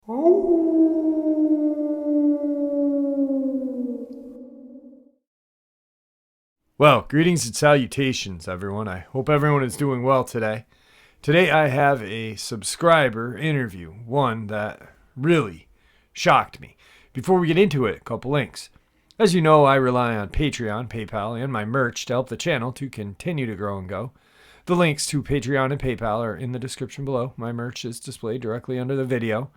Well, greetings and salutations, everyone. I hope everyone is doing well today. Today I have a subscriber interview, one that really shocked me. Before we get into it, a couple links. As you know, I rely on Patreon, PayPal, and my merch to help the channel to continue to grow and go. The links to Patreon and PayPal are in the description below. My merch is displayed directly under the video.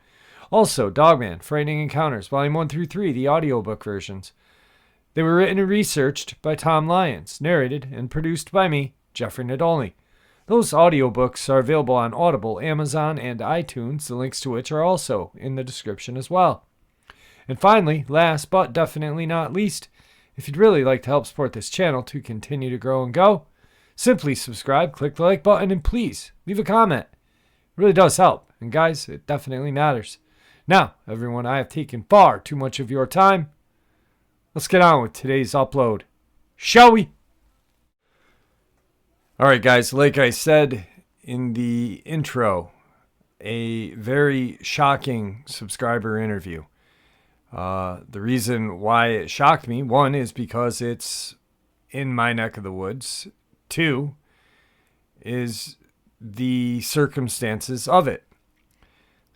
Also, Dogman, Frightening Encounters, Volume 1 through 3, the audiobook versions. They were written and researched by Tom Lyons, narrated and produced by me, Jeffrey Nadolny. Those audiobooks are available on Audible, Amazon, and iTunes, the links to which are also in the description as well. And finally, last but definitely not least, if you'd really like to help support this channel to continue to grow and go, simply subscribe, click the like button, and please leave a comment. It really does help, and guys, it definitely matters. Now, everyone, I have taken far too much of your time. Let's get on with today's upload, shall we? Alright guys, like I said in the intro, a very shocking subscriber interview. The reason why it shocked me, one, is because it's in my neck of the woods. Two, is the circumstances of it.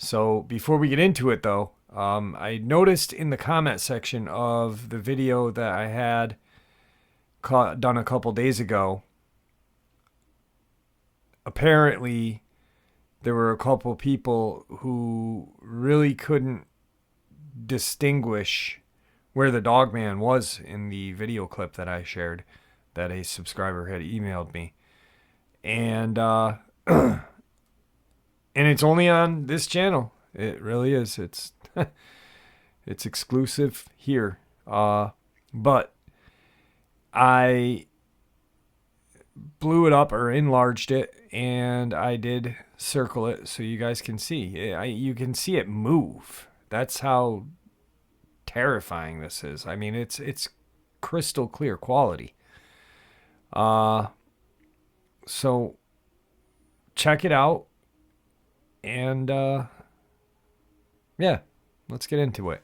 So before we get into it though, I noticed in the comment section of the video that I had done a couple days ago, apparently there were a couple people who really couldn't distinguish where the Dogman was in the video clip that I shared that a subscriber had emailed me. And and it's only on this channel. It really is. It's exclusive here. But I blew it up or enlarged it, and I did circle it so you guys can see. You can see it move. That's how terrifying this is. I mean, it's crystal clear quality. So check it out, and yeah, let's get into it.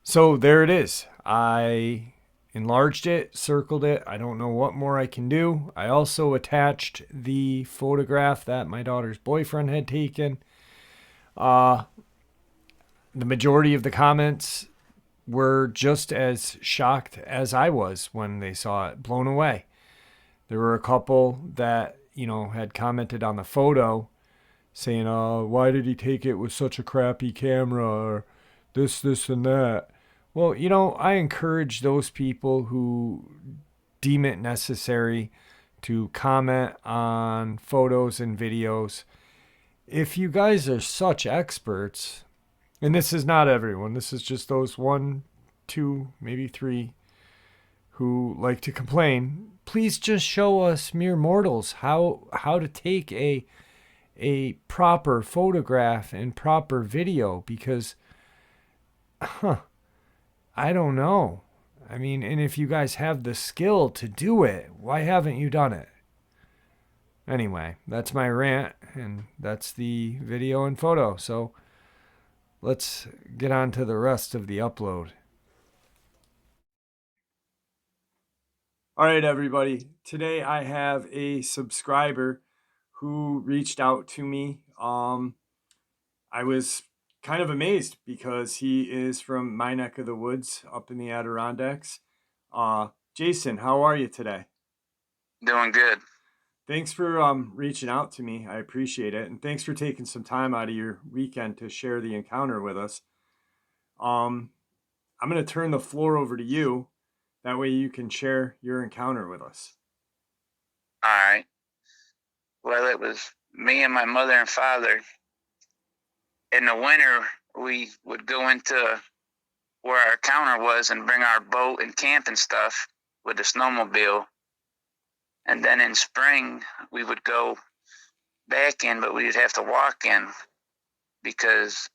So there it is. I enlarged it, circled it. I don't know what more I can do. I also attached the photograph that my daughter's boyfriend had taken. The majority of the comments were just as shocked as I was when they saw it, blown away. There were a couple that, had commented on the photo saying, why did he take it with such a crappy camera, or this, and that. Well, I encourage those people who deem it necessary to comment on photos and videos. If you guys are such experts, and this is not everyone, this is just those 1, 2, maybe 3 who like to complain, please just show us mere mortals how to take a a proper photograph and proper video because, I don't know. I mean, and if you guys have the skill to do it, why haven't you done it? Anyway, that's my rant, and that's the video and photo. So let's get on to the rest of the upload. All right, everybody. Today I have a subscriber who reached out to me. I was kind of amazed because he is from my neck of the woods up in the Adirondacks. Jason, how are you today? Doing good. Thanks for reaching out to me. I appreciate it. And thanks for taking some time out of your weekend to share the encounter with us. I'm going to turn the floor over to you. That way you can share your encounter with us. All right. Well, it was me and my mother and father. In the winter, we would go into where our counter was and bring our boat and camp and stuff with the snowmobile. And then in spring, we would go back in, but we'd have to walk in because,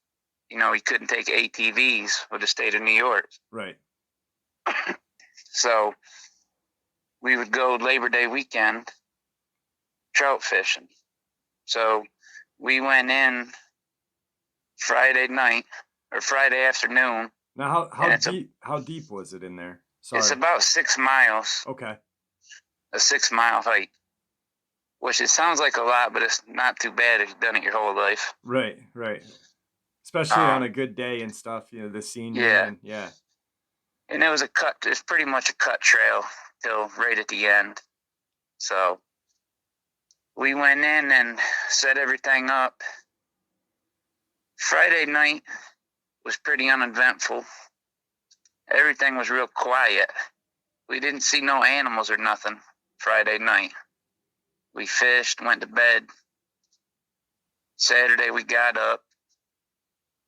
we couldn't take ATVs with the state of New York. Right. So we would go Labor Day weekend trout fishing. So we went in Friday night or Friday afternoon. Now, how deep was it in there? Sorry. It's about 6 miles. Okay. A 6 mile hike, which it sounds like a lot, but it's not too bad if you've done it your whole life. Right. Especially on a good day and stuff, the scenery. Yeah. Yeah. And it was it's pretty much a cut trail till right at the end. So we went in and set everything up. Friday night was pretty uneventful. Everything was real quiet. We didn't see no animals or nothing Friday night. We fished, went to bed. Saturday we got up.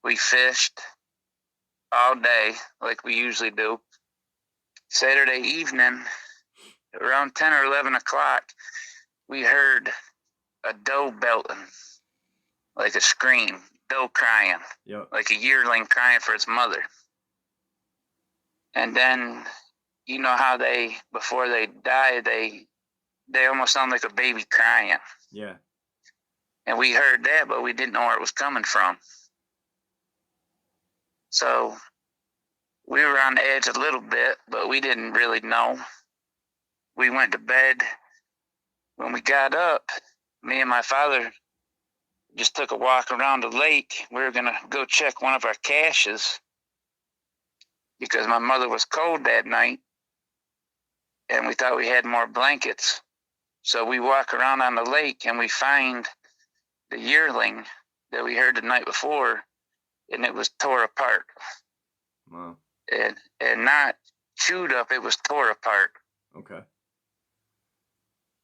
We fished all day like we usually do. Saturday evening, around 10 or 11 o'clock, we heard a doe belting, like a scream, doe crying, Yep. like a yearling crying for its mother. And then, you know how before they die, they almost sound like a baby crying. Yeah. And we heard that, but we didn't know where it was coming from. So we were on the edge a little bit, but we didn't really know. We went to bed. When we got up, me and my father just took a walk around the lake. We were going to go check one of our caches because my mother was cold that night, and we thought we had more blankets. So we walk around on the lake, and we find the yearling that we heard the night before, and it was tore apart. Wow. And not chewed up, it was tore apart. Okay.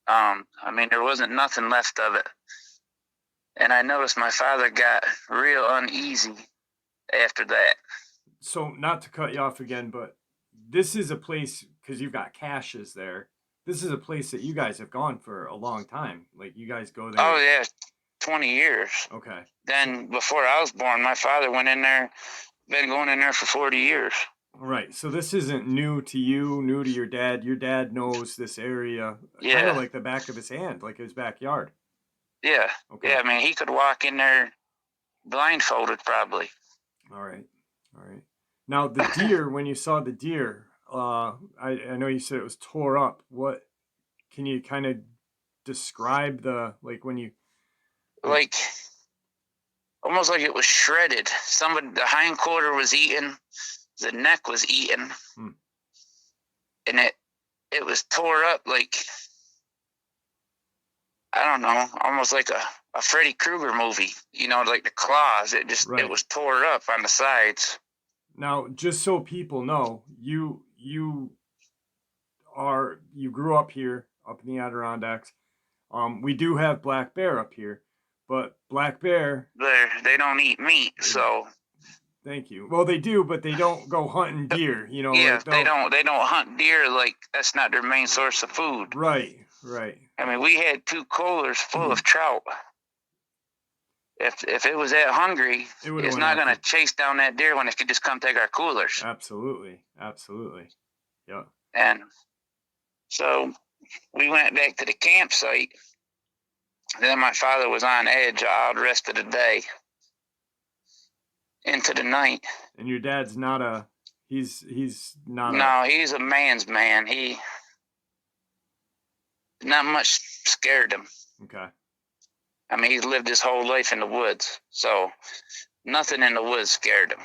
I mean, there wasn't nothing left of it. And I noticed my father got real uneasy after that. So, not to cut you off again, but this is a place, because you've got caches there, this is a place that you guys have gone for a long time. Like, you guys go there. Oh, yeah, 20 years. Okay. Then, before I was born, my father went in there, been going in there for 40 years. Right. So this isn't new to you, new to your dad. Your dad knows this area kind of like the back of his hand, like his backyard. Yeah. Okay. Yeah, I mean, he could walk in there blindfolded probably. All right. Now, the deer, when you saw the deer, I know you said it was tore up. What, can you kind of describe when you... Like, almost like it was shredded. The hind quarter was eaten. The neck was eaten, and it was tore up like, I don't know, almost like a Freddy Krueger movie, like the claws. It was tore up on the sides. Now, just so people know, you grew up here, up in the Adirondacks. We do have black bear up here, but black bear... They don't eat meat, so... Thank you. Well, they do, but they don't go hunting deer, Yeah, they don't hunt deer, like, that's not their main source of food. Right. I mean, we had 2 coolers full of trout. If it was that hungry, It would it's not gonna chase down that deer when it could just come take our coolers. Absolutely. Yeah. And so we went back to the campsite. Then my father was on edge all the rest of the day into the night. And your dad's not a he's not No, he's a man's man. He not much scared him. Okay. I mean, he's lived his whole life in the woods, so nothing in the woods scared him.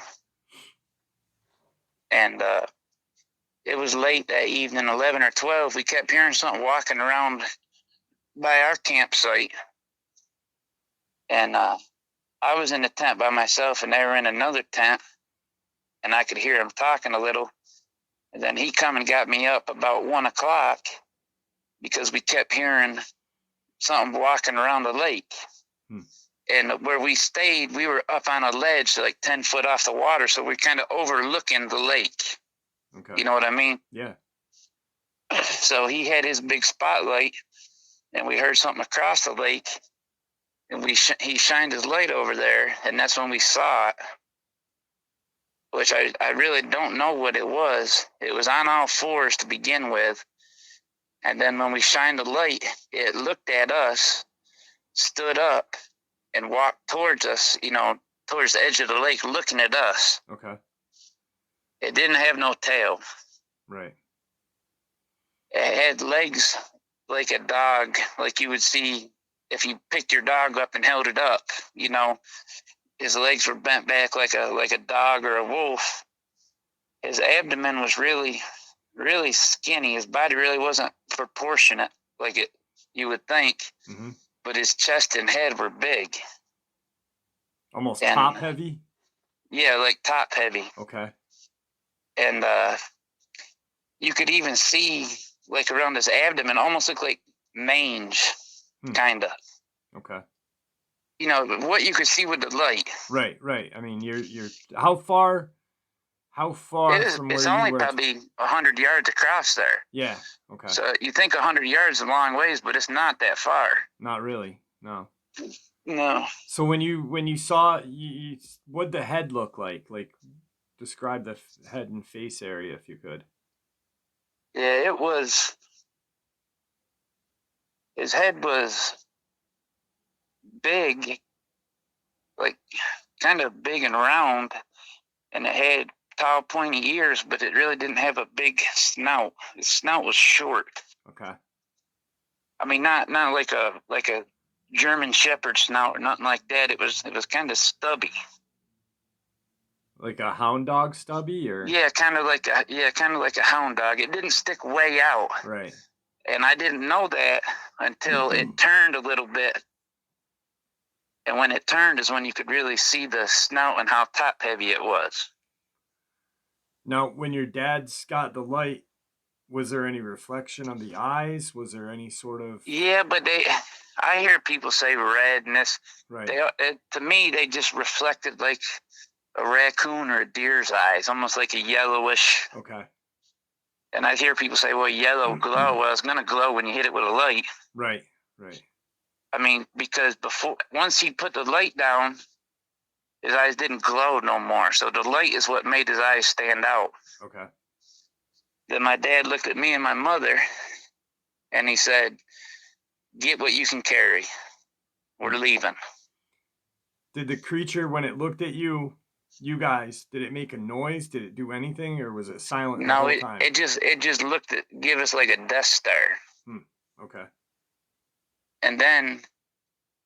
And it was late that evening, 11 or 12. We kept hearing something walking around by our campsite. And I was in the tent by myself, and they were in another tent, and I could hear them talking a little. And then he come and got me up about 1 o'clock because we kept hearing something walking around the lake. And where we stayed, we were up on a ledge like 10 foot off the water, so we're kind of overlooking the lake. Okay. You know what I mean? Yeah. So he had his big spotlight, and we heard something across the lake, and he shined his light over there, and that's when we saw it, which I really don't know what it was. It was on all fours to begin with, and then when we shined the light, it looked at us, stood up, and walked towards us, towards the edge of the lake, looking at us. Okay. It didn't have no tail. Right. It had legs like a dog, like you would see if you picked your dog up and held it up. His legs were bent back like a dog or a wolf. His abdomen was really, really skinny. His body really wasn't proportionate like you would think. Mm-hmm. But his chest and head were big. Almost top heavy? Yeah, like top heavy. Okay. And you could even see, like, around his abdomen, almost looked like mange, kind of. Okay. What you could see with the light. Right. I mean, you're how far from where you were? It's only probably 100 yards across there. Yeah. Okay. So you think 100 yards is a long ways, but it's not that far. Not really. No. No. So when you saw, what'd the head look like? Like, describe the head and face area if you could. Yeah, his head was big, like kind of big and round, and it had tall, pointy ears, but it really didn't have a big snout. His snout was short. Okay. I mean, not like a German Shepherd snout or nothing like that. It was kind of stubby. Like a hound dog stubby, or? Yeah, kind of like a hound dog. It didn't stick way out. Right. And I didn't know that until it turned a little bit. And when it turned is when you could really see the snout and how top heavy it was. Now, when your dad's got the light, was there any reflection on the eyes? Was there any sort of? Yeah, but I hear people say redness. Right. To me, they just reflected like a raccoon or a deer's eyes, almost like a yellowish. Okay. And I hear people say, well, yellow glow. Well, it's going to glow when you hit it with a light. Right. I mean, because once he put the light down, his eyes didn't glow no more. So the light is what made his eyes stand out. Okay. Then my dad looked at me and my mother, and he said, get what you can carry. We're leaving. Did the creature, when it looked at you guys, did it make a noise? Did it do anything, or was it silent the whole time? it just looked give us like a Death Star. Okay. And then,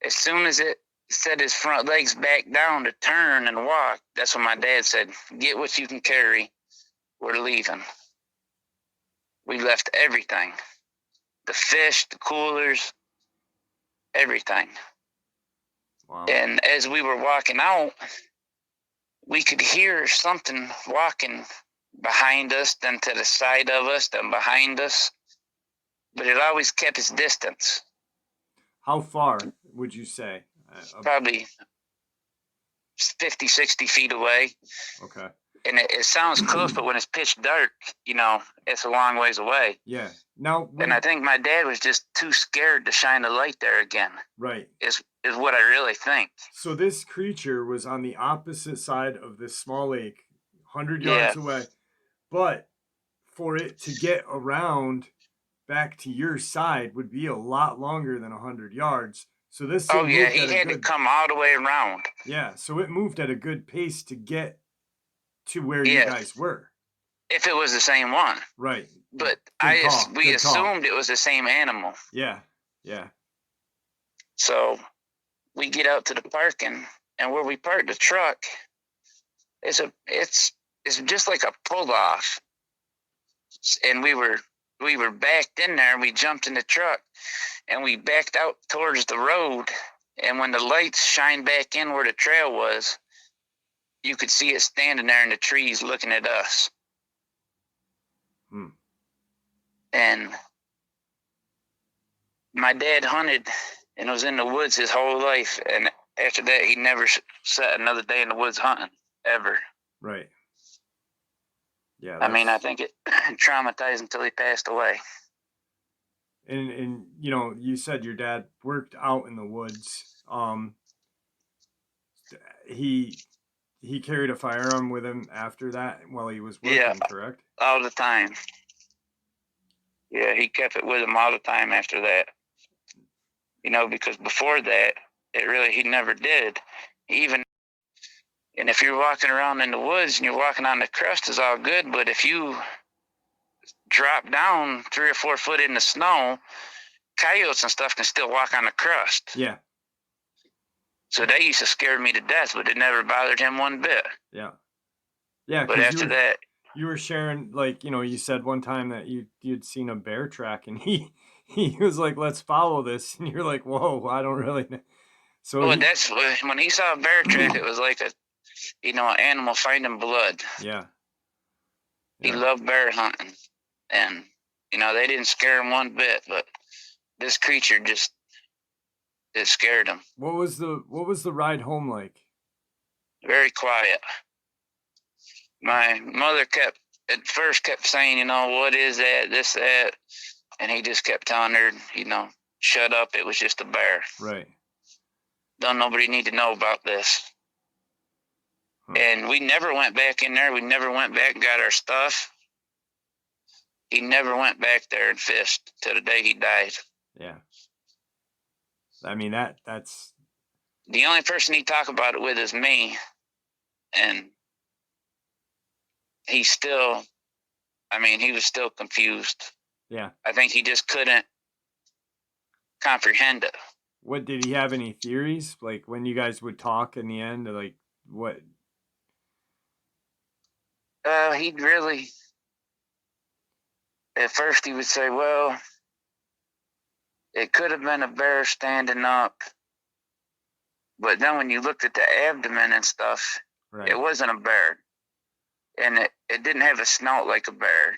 as soon as it set his front legs back down to turn and walk, that's when my dad said, get what you can carry. We're leaving. We left everything. The fish, the coolers, everything. Wow. And as we were walking out, we could hear something walking behind us, then to the side of us, then behind us. But it always kept its distance. How far would you say? Probably 50, 60 feet away. Okay. And it sounds close, but when it's pitch dark, it's a long ways away. Yeah. Now, and I think my dad was just too scared to shine the light there again. Right. Is what I really think. So this creature was on the opposite side of this small lake, 100 yards away. But for it to get around back to your side would be a lot longer than 100 yards. So this thing he had to come all the way around. Yeah, so it moved at a good pace to get to where you guys were. If it was the same one. Right. But we assumed it was the same animal. Yeah. Yeah. So we get out to the parking, and where we parked the truck, it's just like a pull off. And we were backed in there, and we jumped in the truck, and we backed out towards the road. And when the lights shined back in where the trail was, you could see it standing there in the trees looking at us. And my dad hunted and was in the woods his whole life. And after that, he never sat another day in the woods hunting, ever. Right. Yeah. I mean, I think it traumatized him until he passed away. And you said your dad worked out in the woods. He carried a firearm with him after that while he was working, correct? All the time. Yeah, he kept it with him all the time after that. Because before that, he never did. And if you're walking around in the woods and you're walking on the crust, it's all good. But if you drop down 3 or 4 foot in the snow, coyotes and stuff can still walk on the crust. Yeah. So they used to scare me to death, but it never bothered him one bit. Yeah. Yeah. But after that, you were sharing, you said one time that you'd seen a bear track, and he was like, "Let's follow this," and you're like, "Whoa, I don't really know." So that's when he saw a bear track. It was like an animal finding blood. Yeah. He loved bear hunting, and they didn't scare him one bit, but this creature it scared him. What was the ride home like? Very quiet. My mother at first kept saying, "What is that? This, that," and he just kept telling her, "Shut up. It was just a bear. Right. Don't nobody need to know about this." And we never went back in there. We never went back and got our stuff. He never went back there and fished till the day he died. Yeah. I mean, that's... The only person he talked about it with is me. And he was still confused. Yeah. I think he just couldn't comprehend it. What, did he have any theories? Like, when you guys would talk in the end, like, what? At first he would say, well, it could have been a bear standing up. But then when you looked at the abdomen and stuff, right, it wasn't a bear. And it didn't have a snout like a bear.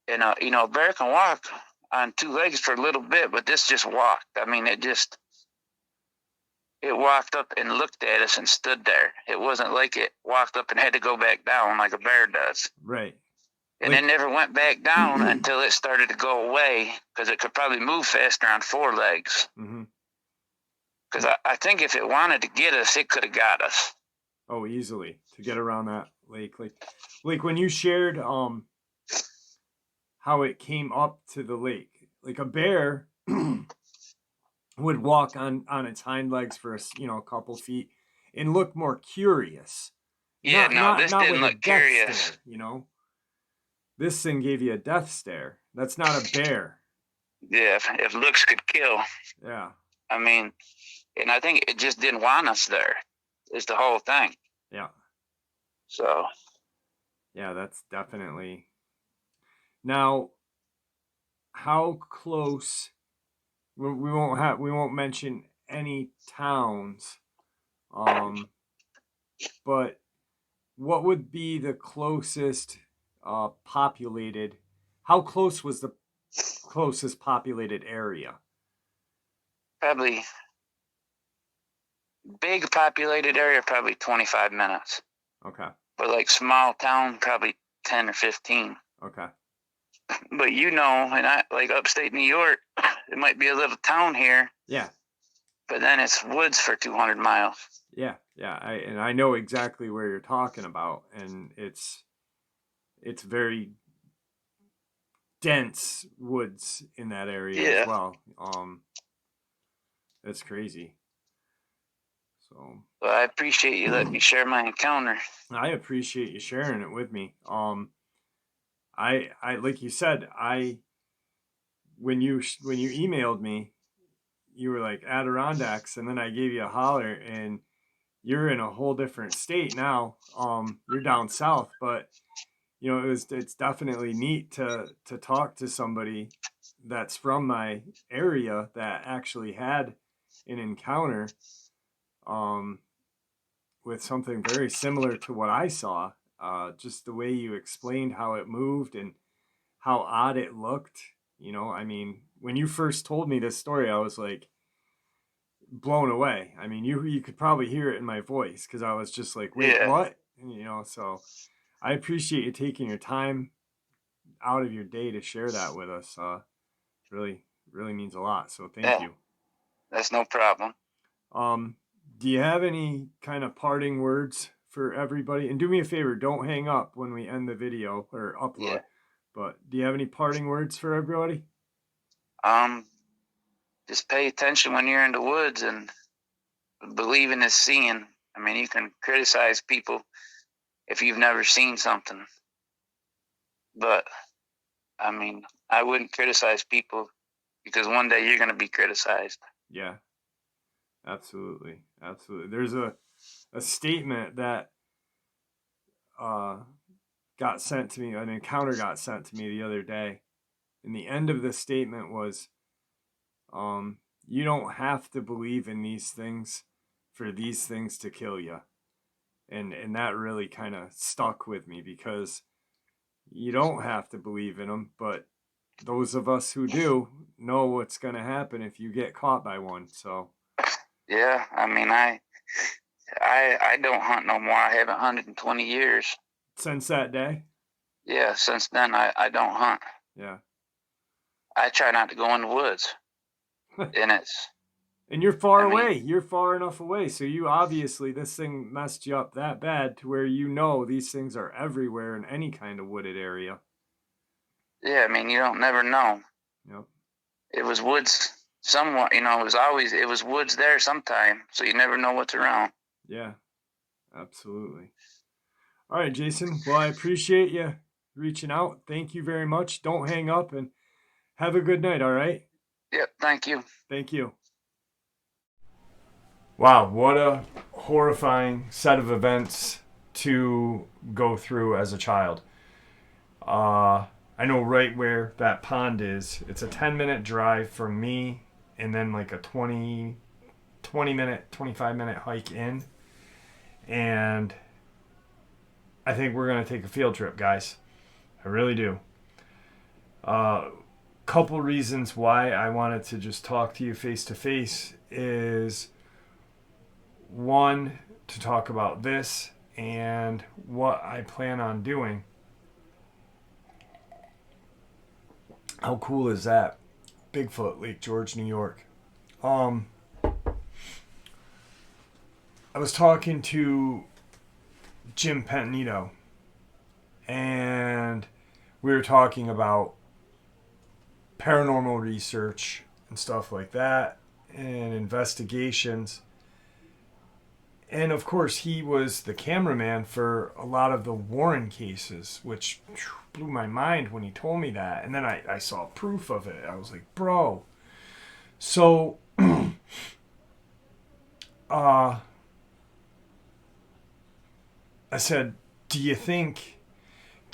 And, a bear can walk on 2 legs for a little bit, but this just walked. I mean, it walked up and looked at us and stood there. It wasn't like it walked up and had to go back down like a bear does. Right. And it never went back down until it started to go away, because it could probably move faster on 4 legs. Because I think if it wanted to get us, it could have got us. Oh, easily, to get around that lake. Like when you shared how it came up to the lake, like a bear would walk on its hind legs for a couple feet and look more curious. Yeah, this didn't look curious. Stare, This thing gave you a death stare. That's not a bear. Yeah, if looks could kill. Yeah. I mean, and I think it just didn't want us there, is the whole thing. Yeah. So. Yeah, that's definitely. Now, how close? We won't mention any towns, but what would be the closest populated? How close was the closest populated area? Probably big populated area, probably 25 minutes. Okay. but like small town, probably 10 or 15. Okay. But and I like upstate New York, it might be a little town here. Yeah. But then it's woods for 200 miles. Yeah. I know exactly where you're talking about, and it's very dense woods in that area as well. That's crazy. So well, I appreciate you letting me share my encounter. I appreciate you sharing it with me. I like you said, when you emailed me, you were like Adirondacks, and then I gave you a holler, and you're in a whole different state now. You're down south, but it's definitely neat to talk to somebody that's from my area that actually had an encounter with something very similar to what I saw. Just the way you explained how it moved and how odd it looked. I mean, when you first told me this story, I was like blown away. I mean, you could probably hear it in my voice because I was just like, wait, what? So I appreciate you taking your time out of your day to share that with us. Really, really means a lot. So thank you. That's no problem. Do you have any kind of parting words for everybody? And do me a favor, don't hang up when we end the video or upload. Yeah. But do you have any parting words for everybody? Just pay attention when you're in the woods, and believing is seeing. I mean, you can criticize people if you've never seen something, but I mean, I wouldn't criticize people because one day you're going to be criticized. Yeah, absolutely. There's a statement that got sent to me, an encounter got sent to me the other day, and the end of the statement was, you don't have to believe in these things for these things to kill you. And that really kind of stuck with me because you don't have to believe in them, but those of us who do know what's going to happen if you get caught by one. So yeah, I mean, I don't hunt no more. I haven't hunted in 20 years. Since that day? Yeah, since then I don't hunt. Yeah. I try not to go in the woods. And you're far away. You're far enough away. So you obviously, this thing messed you up that bad to where these things are everywhere in any kind of wooded area. Yeah, I mean, you don't never know. Yep. It was woods somewhat, it was woods there sometime. So you never know what's around. Yeah, absolutely. All right, Jason. Well, I appreciate you reaching out. Thank you very much. Don't hang up, and have a good night, all right? Yep, thank you. Thank you. Wow, what a horrifying set of events to go through as a child. I know right where that pond is. It's a 10-minute drive from me, and then like a 20-minute, 25-minute hike in. And I think we're going to take a field trip, guys. I really do. Couple reasons why I wanted to just talk to you face to face is, one, to talk about this and what I plan on doing. How cool is that? Bigfoot, Lake George, New York. I was talking to Jim Pentanito, and we were talking about paranormal research and stuff like that, and investigations. And of course, he was the cameraman for a lot of the Warren cases, which blew my mind when he told me that. And then I saw proof of it. I was like, bro. So, I said, do you think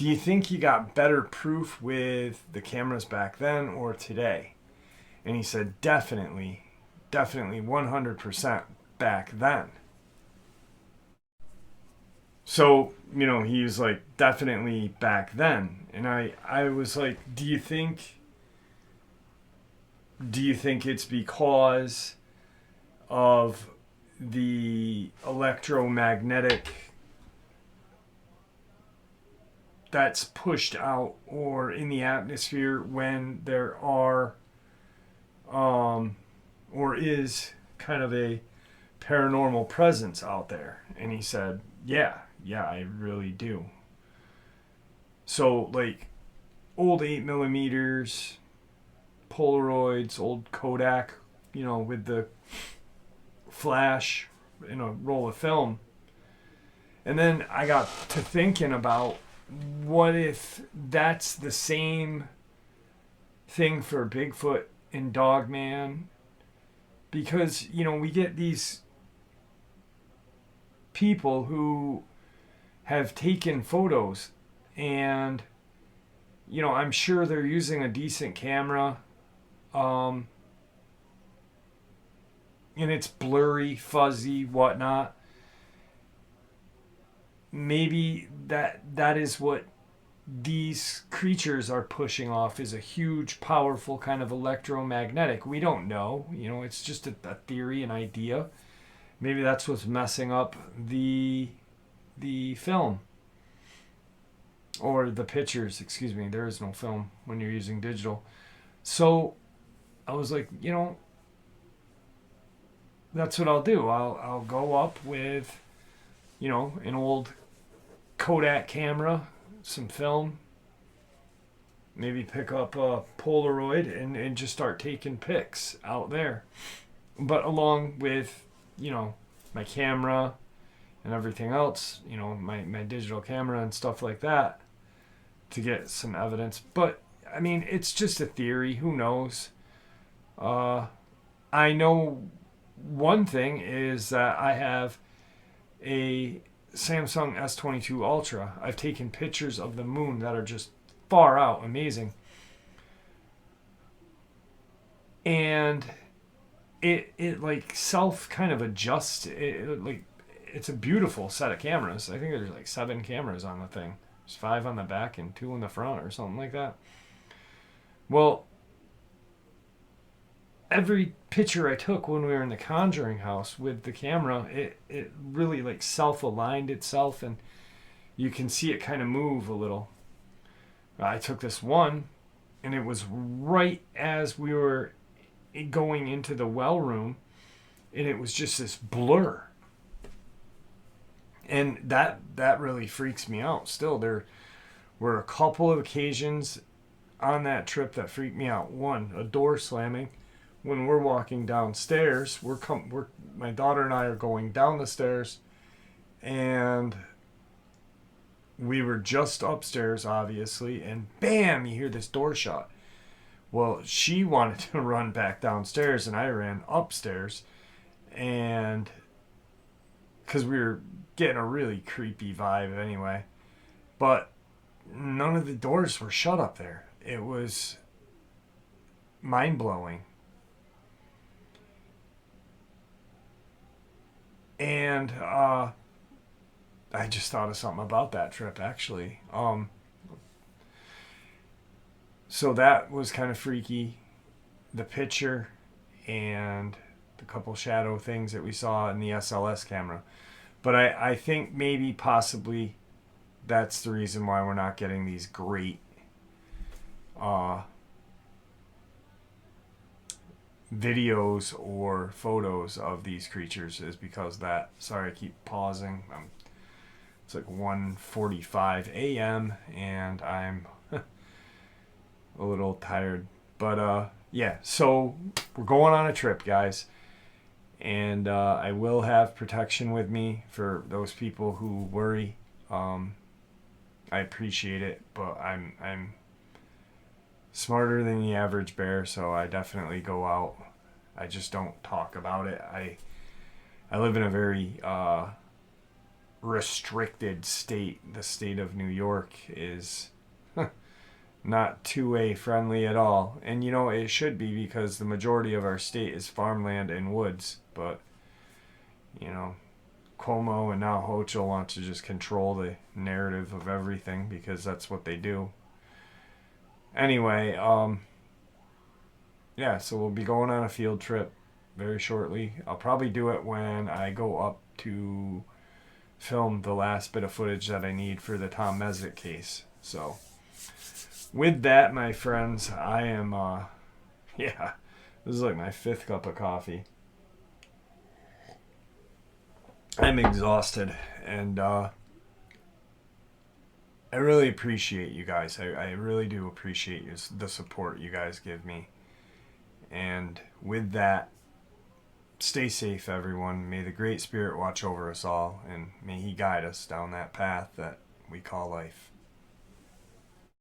you got better proof with the cameras back then or today? And he said, definitely 100% back then. So, he was like, definitely back then. And I was like, do you think it's because of the electromagnetic that's pushed out or in the atmosphere when there are or is kind of a paranormal presence out there. And he said, yeah, I really do. So, like, old 8 millimeters, Polaroids, old Kodak, with the flash in a roll of film. And then I got to thinking about, what if that's the same thing for Bigfoot and Dogman? Because, we get these people who have taken photos, and I'm sure they're using a decent camera, and it's blurry, fuzzy, whatnot. Maybe that is what these creatures are pushing off, is a huge, powerful kind of electromagnetic. We don't know. It's just a theory, an idea. Maybe that's what's messing up the film. Or the pictures, excuse me. There is no film when you're using digital. So I was like, that's what I'll do. I'll go up with, an old Kodak camera, some film, maybe pick up a Polaroid and just start taking pics out there. But along with, my camera and everything else, my digital camera and stuff like that, to get some evidence. But, I mean, it's just a theory. Who knows? I know one thing is that I have a Samsung S22 Ultra. I've taken pictures of the moon that are just far out amazing. And it like self kind of adjusts. It's a beautiful set of cameras. I think there's like 7 cameras on the thing. There's 5 on the back and 2 in the front or something like that. Well, every picture I took when we were in the Conjuring house with the camera, it really like self-aligned itself, and you can see it kind of move a little. I took this one, and it was right as we were going into the well room, and it was just this blur. And that really freaks me out. Still, there were a couple of occasions on that trip that freaked me out. One, a door slamming. When we're walking downstairs, my daughter and I are going down the stairs, and we were just upstairs, obviously, and bam, you hear this door shut. Well, she wanted to run back downstairs, and I ran upstairs, and because we were getting a really creepy vibe anyway, but none of the doors were shut up there. It was mind-blowing. And I just thought of something about that trip, actually. So that was kind of freaky. The picture and the couple shadow things that we saw in the SLS camera. But I think maybe possibly that's the reason why we're not getting these great videos or photos of these creatures, is because that. Sorry, I keep pausing. It's like 1:45 a.m. and I'm a little tired. But yeah, so we're going on a trip, guys. And I will have protection with me for those people who worry. I appreciate it, but I'm smarter than the average bear, so I definitely go out. I just don't talk about it. I live in a very restricted state. The state of New York is not 2A friendly at all. And it should be, because the majority of our state is farmland and woods. But, Cuomo and now Hochul want to just control the narrative of everything, because that's what they do. Anyway, yeah, so we'll be going on a field trip very shortly. I'll probably do it when I go up to film the last bit of footage that I need for the Tom Mezek case. So, with that, my friends, I am, yeah, this is like my 5th cup of coffee. I'm exhausted, and I really appreciate you guys. I really do appreciate the support you guys give me. And with that, stay safe, everyone. May the Great Spirit watch over us all, and may He guide us down that path that we call life.